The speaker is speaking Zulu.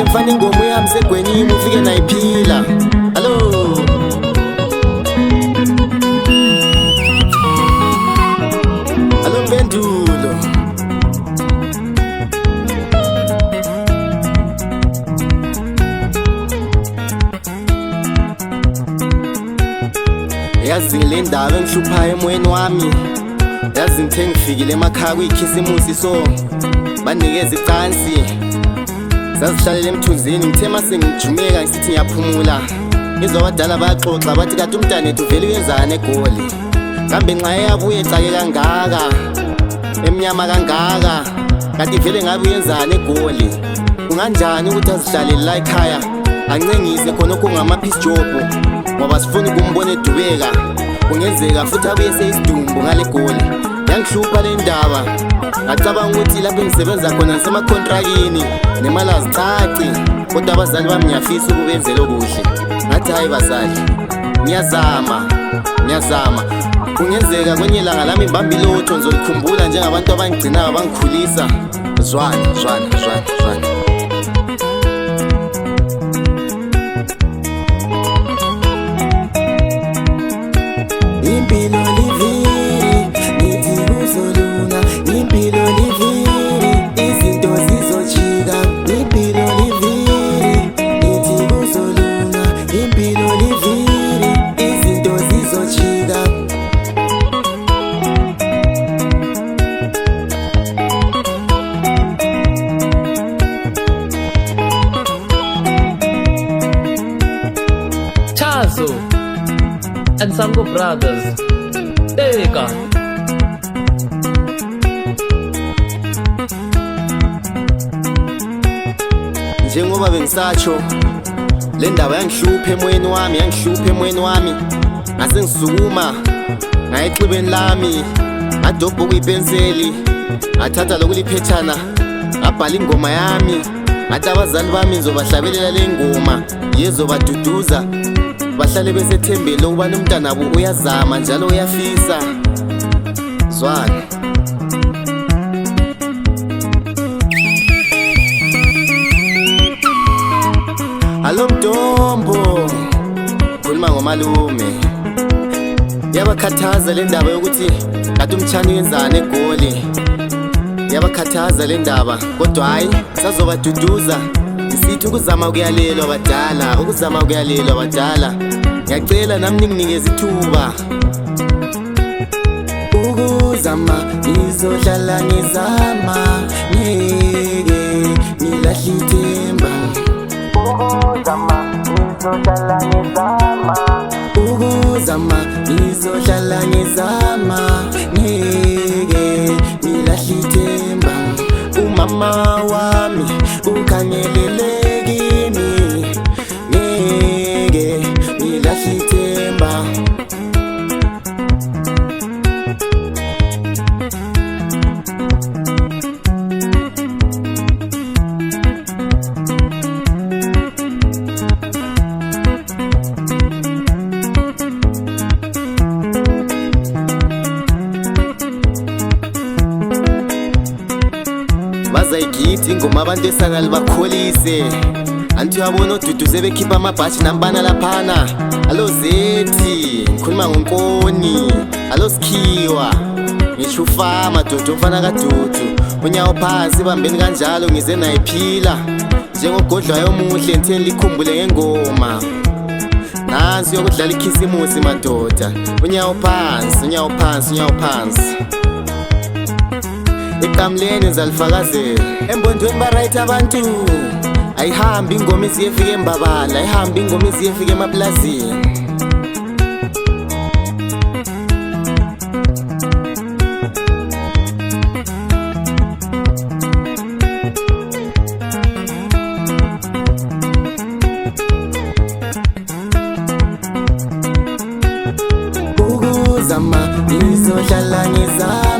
kahle mfana ingoma uyihambise egwenyini ufike nayiphila. Hello Mpendulo. Yazi le ndaba engihluphayo emoyeni wami, yazi ngithe ngifikile emakhaya kuyikhisimusi so banikeza icansi sazihlalela emthunzini. Ngithe mase ngijumeka ngisithi ngiyaphumula ngizwa abadala baxoxa bathi kade umntanethu vele uyenzani eGoli, kambe nxa eyabuye ecake kangaka emnyama kangaka, kanti vele ngabe uyenzani eGoli. Kunganjani ukuthi azihlalele la ekhaya ancengise khona okungama-piece job ngoba sifuna ukumbona edubeka. Kungenzeka futhi abuye seyisidumbu ngale Goli. Yangihlupha le ndaba ngacabanga ukuthi lapho engisebenza khona ngisemakontrakini nemali azicaci, kodwa abazali bami ngiyafisa ukubenzela okuhle. Ngathi hayi bazali, ngiyazama. Kungenzeka kwenye ilanga lami ngibambe ilotho ngizolikhumbula njengabantu abangigcinayo abangikhulisa. Zwana impilo liviri, nithi kuzolunga. Impilo liviri, izinto zizojika. Impilo liviri, nithi kuzolunga. Impilo liviri, izinto zizojika. Chazo and Sango Brothers. Teka. Njengoba bengisatsho le ndaba yangihlupha emoyeni wami, ngase ngisukuma ngaya exhibeni lami ngadobha okuyipenseli, ngathatha lokuliphethana ngabhala ingoma yami. Ngathi abazali bami ngizobahlabelela le ngoma yezobaduduza, bahlale besethembele ukubana umntanabo uyazama njalo uyafisa. Zwana Hello Mdombo, khuluma ngomalume. Yabakhathaza le ndaba yokuthi kade umtshana uyenzani eGoli. Yabakhathaza le ndaba, kodwa hayi sazobaduduza. Ngisithi ukuzama kuyalelwa abadala. Ngiyacela nami ninginikeze ithuba. Ukuzama ngizohlala ngizama, ngeke ngilahle ithemba. Ukuzama ngizohlala ngizama, ngeke ngilahle ithemba. Umama wami ukhangelele kimi, ngeke ngilahle ithemba. Bazayigida ingoma abantu esangali bakholise. Anti uyabona odudu sebekhipha amabhashi nambana laphana. Alo Zethi, ngikhuluma ngoNkoni. Alo Sikhiwa, ngisho ufama Dodo mfana kaDudu. Unyawo phansi bambeni kanjalo ngize nayiphila. Njengogodlwayo omuhle ngitheni likhumbule ngengoma. Nansi yokudlala ikhisimusi madoda. Unyawo phansi. Ekamleni nzalifakazela embondweni baright abantu. Ayihambi ingoma isiyefika eMbabala, ayihambi ingoma isiyefika emaplazini. Ukuzama ngizohlala ngizama.